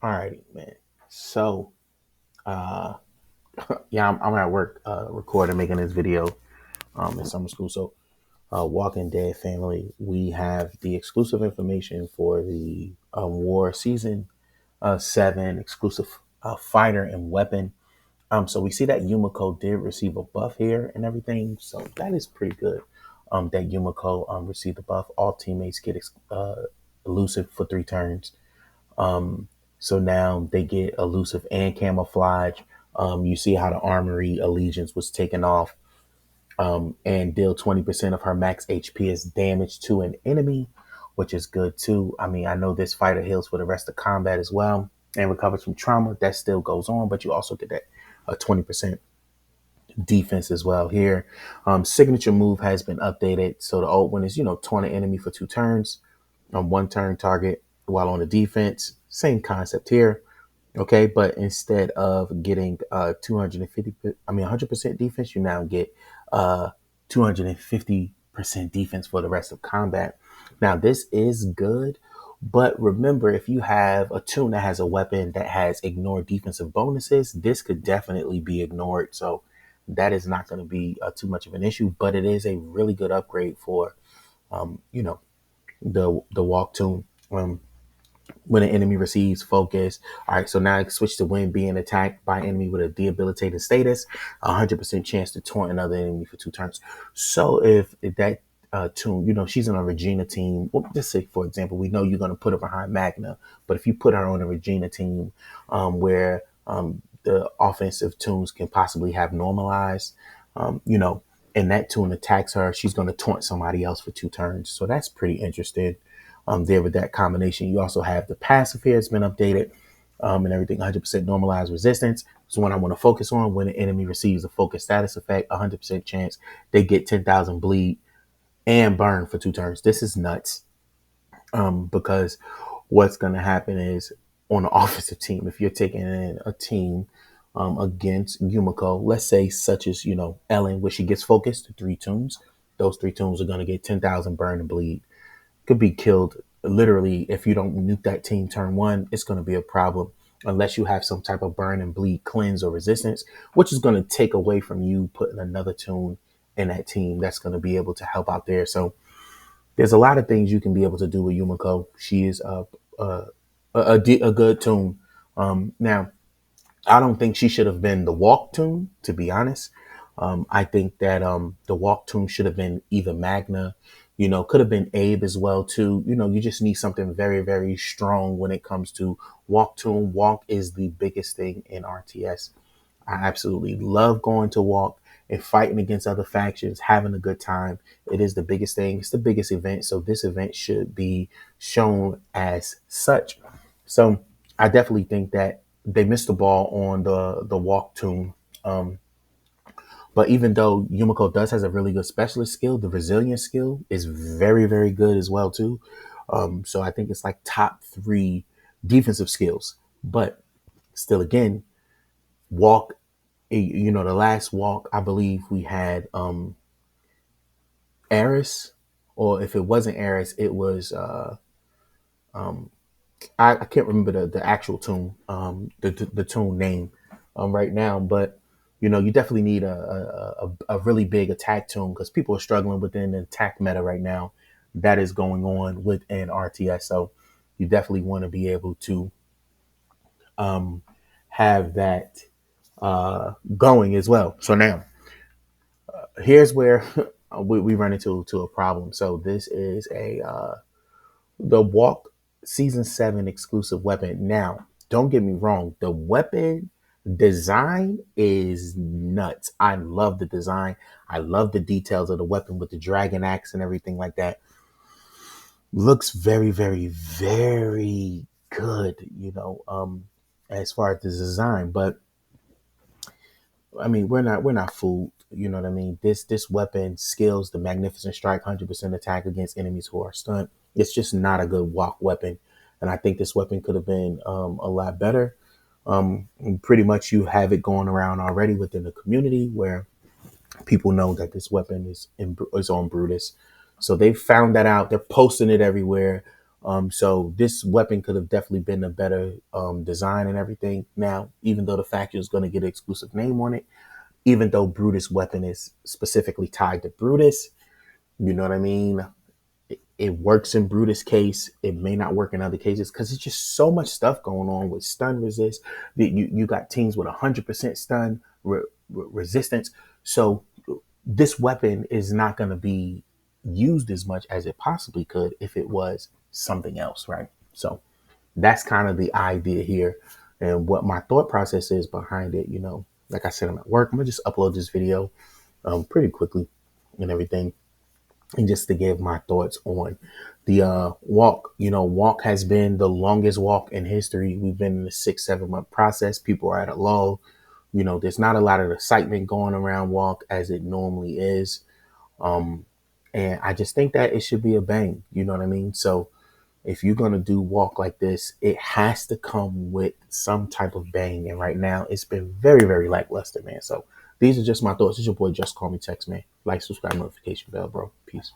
Alrighty, man. So, uh, yeah, I'm at work, recording, making this video, in summer school. So, Walking Dead family, we have the exclusive information for the War Season 7 exclusive fighter and weapon. So we see that Yumiko did receive a buff here and everything. So that is pretty good. That Yumiko received the buff. All teammates get elusive for 3 turns. So now they get elusive and camouflage. You see how the armory allegiance was taken off, and deal 20% of her max HP as damage to an enemy, which is good too. I mean, I know this fighter heals for the rest of combat as well and recovers from trauma. That still goes on, but you also get that 20% defense as well here. Signature move has been updated. So the old one is, taunt an enemy for 2 turns on 1 turn target while on the defense. Same concept here. Okay, but instead of getting 250, 100% defense, you now get 250% defense for the rest of combat. Now, this is good, but remember, if you have a tune that has a weapon that has ignored defensive bonuses, this could definitely be ignored. So that is not going to be too much of an issue, but it is a really good upgrade for, you know, the walk tune. When an enemy receives focus. All right, so now I switch to when being attacked by enemy with a debilitated status, 100% chance to taunt another enemy for 2 turns. So if that tune, she's on a Regina team. Well, just say, for example, we know you're going to put her behind Magna, but if you put her on a Regina team where the offensive tunes can possibly have normalized, and that tune attacks her, she's going to taunt somebody else for 2 turns. So that's pretty interesting there with that combination. You also have the passive here. It's been updated and everything. 100% normalized resistance is one I want to focus on. When an enemy receives a focus status effect, 100% chance they get 10,000 bleed and burn for 2 turns. This is nuts because what's going to happen is on the offensive team, if you're taking in a team against Yumiko, let's say such as, Ellen, where she gets focused to 3 tunes, those 3 tunes are going to get 10,000 burn and bleed. Could be killed literally. If you don't nuke that team turn 1, it's going to be a problem unless you have some type of burn and bleed cleanse or resistance, which is going to take away from you putting another tune in that team that's going to be able to help out there. So there's a lot of things you can be able to do with Yumiko. She is a good tune. Now, I don't think she should have been the walk tune, to be honest. I think that the walk tune should have been either Magna, could have been Abe as well too. You just need something very, very strong when it comes to walk tune. Walk is the biggest thing in RTS. I absolutely love going to walk and fighting against other factions, having a good time. It is the biggest thing. It's the biggest event. So this event should be shown as such. So I definitely think that they missed the ball on the walk tune. But even though Yumiko does has a really good specialist skill, the resilience skill is very, very good as well too. So I think it's like top 3 defensive skills. But still, again, walk. The last walk, I believe we had Eris, or if it wasn't Eris, it was um, I can't remember the actual tune, the tune name right now, but you definitely need a really big attack tune because people are struggling within the attack meta right now that is going on within RTS. So you definitely want to be able to um, have that going as well. So now here's where we run into a problem. So this is the Walk Season 7 exclusive weapon. Now, don't get me wrong, the weapon design is nuts. I love the design. I love the details of the weapon with the dragon axe and everything like that. Looks very, very, very good, as far as the design. But I mean, we're not fooled. You know what I mean? This weapon skills the Magnificent Strike, 100% attack against enemies who are stunned. It's just not a good walk weapon, and I think this weapon could have been a lot better. Pretty much, you have it going around already within the community where people know that this weapon is on Brutus. So they found that out. They're posting it everywhere. So this weapon could have definitely been a better design and everything. Now, even though the factory is going to get an exclusive name on it, even though Brutus weapon is specifically tied to Brutus, you know what I mean? It works in Brutus case. It may not work in other cases because it's just so much stuff going on with stun resist. You got teams with 100% stun resistance. So this weapon is not going to be used as much as it possibly could if it was something else, right? So that's kind of the idea here and what my thought process is behind it. You know, like I said, I'm at work. I'm gonna just upload this video pretty quickly and everything, and just to give my thoughts on the walk. You know, walk has been the longest walk in history. We've been in a 6-7 month process. People are at a lull. You know, there's not a lot of excitement going around walk as it normally is. Um, and I just think that it should be a bang. You know what I mean? So if you're going to do walk like this, it has to come with some type of bang. And right now it's been very, very lackluster, man. So these are just my thoughts. It's your boy, Just Call Me Text, man. Like, subscribe, notification bell, bro. Peace.